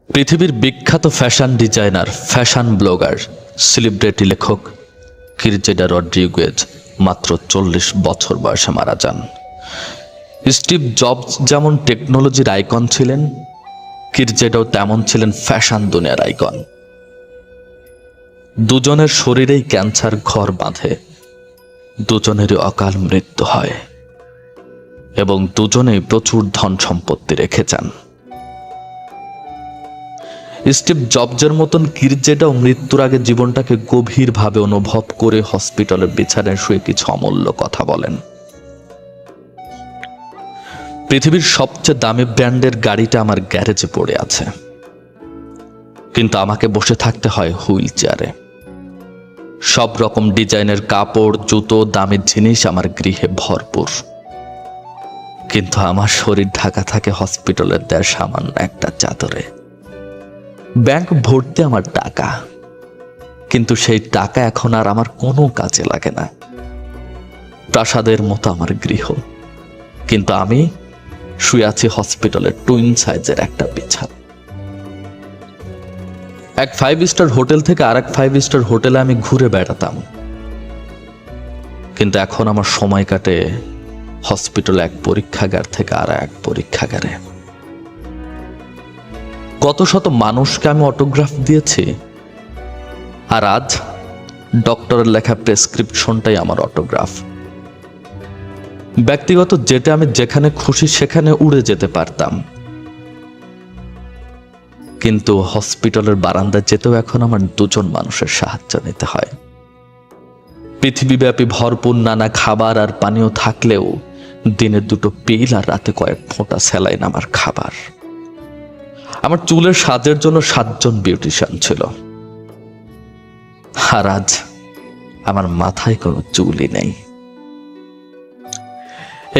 পৃথিবীর বিখ্যাত fashion designer, fashion blogger, celebrity লেখক কিরজেডা রড্রিগুয়েজ মাত্র 40 বছর বয়সে মারা যান। স্টিভ জবস যেমন টেকনোলজির আইকন ছিলেন, কিরজেডাও তেমন ছিলেন ফ্যাশন দুনিয়ার আইকন। দুজনের শরীরেই ক্যান্সার ঘর বাঁধে, দুজনেরই অকাল মৃত্যু হয় এবং দুজনেই প্রচুর ধন সম্পত্তি রেখে যান। স্টিভ জবসের মতন কিরজেডাও মৃত্যুর আগে জীবনটাকে গভীরভাবে অনুভব করে হসপিটালের বিছানায় শুয়ে কিছু অমূল্য কথা বলেন। পৃথিবীর সবচেয়ে দামি ব্র্যান্ডের গাড়িটা আমার গ্যারেজে পড়ে আছে, কিন্তু আমাকে বসে থাকতে হয় হুইল চেয়ারে। সব রকম ডিজাইনের কাপড়, জুতো, দামি জিনিস আমার গৃহে ভরপুর, কিন্তু আমার শরীর ঢাকা থাকে হসপিটালের দেয় সামান্য একটা চাদরে। ব্যাংক ভর্তি আমার টাকা, কিন্তু সেই টাকা এখন আর আমার কোনো কাজে লাগে না। প্রাসাদের মতো আমার গৃহ, কিন্তু আমি শুয়ে আছি হসপিটালের টুইন সাইজের একটা বিছানা। এক 5 স্টার হোটেল থেকে আরেক 5 স্টার হোটেলে আমি ঘুরে বেড়াতাম, কিন্তু এখন আমার সময় কাটে হসপিটালে এক পরীক্ষাগার থেকে আর এক পরীক্ষাগারে। কত শত মানুষকে আমি অটোগ্রাফ দিয়েছি, আর আজ ডক্টরের লেখা প্রেসক্রিপশনটাই আমার অটোগ্রাফ। ব্যক্তিগত জেটে আমি যেখানে খুশি সেখানে উড়ে যেতে পারতাম, কিন্তু হসপিটালের বারান্দায় যেতেও এখন আমার দুজন মানুষের সাহায্য নিতে হয়। পৃথিবীব্যাপী ভরপুর নানা খাবার আর পানীয় থাকলেও দিনে 2 পিল আর রাতে কয়েক ফোঁটা স্যালাইন আমার খাবার। আমার চুলের সাজের জন্য 7 জন বিউটিশিয়ান ছিল, আর আজ আমার মাথায় কোনো চুলই নেই।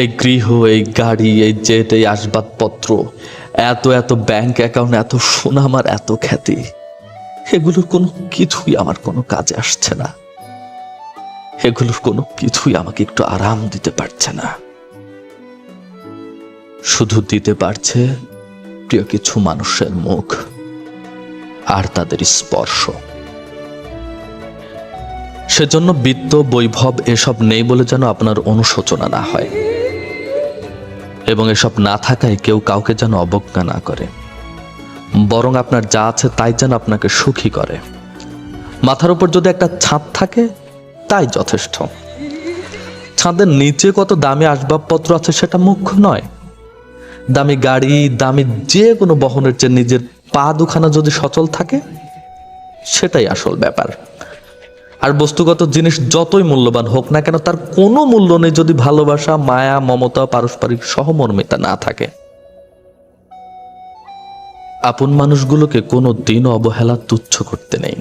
এই গৃহ, এই গাড়ি, এই জেট, এই আসবাবপত্র, এত ব্যাংক অ্যাকাউন্ট, এত সুনাম আর এত খ্যাতি, এগুলোর কোনো কিছুই আমার কোনো কাজে আসছে না। এগুলোর কোনো কিছুই আমাকে একটু আরাম দিতে পারছে না। শুধু দিতে পারছে প্রিয় কিছু মানুষের মুখ আর তাদের স্পর্শ। সেজন্য বিত্ত, বৈভব এসব নেই বলে যেন আপনার অনুশোচনা না হয়, এবং এসব না থাকায় কেউ কাউকে যেন অবজ্ঞা না করে, বরং আপনার যা আছে তাই যেন আপনাকে সুখী করে। মাথার উপর যদি একটা ছাদ থাকে তাই যথেষ্ট। ছাদের নিচে কত দামি আসবাবপত্র আছে সেটা মুখ্য নয়। দামি গাড়ি, দামি যে কোনো বহনের চেয়ে নিজের পা দুখানা যদি সচল থাকে সেটাই আসল ব্যাপার। আর বস্তুগত জিনিস যতই মূল্যবান হোক না কেন, তার কোনো মূল্য নেই যদি ভালোবাসা, মায়া, মমতা, পারস্পরিক সহমর্মিতা না থাকে। আপন মানুষগুলোকে কোনো দিন অবহেলা, তুচ্ছ করতে নেই,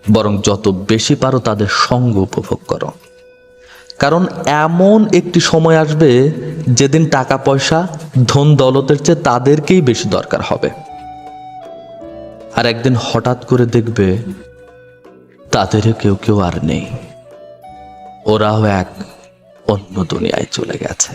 বরং যত বেশি পারো তাদের সঙ্গ উপভোগ করো। কারণ এমন একটি সময় আসবে যেদিন টাকা পয়সা, ধন দৌলতের চেয়ে তাদেরকেই বেশি দরকার হবে। আর একদিন হঠাৎ করে দেখবে তাদেরও কেউ আর নেই, ওরাও এক অন্য দুনিয়ায় চলে গেছে।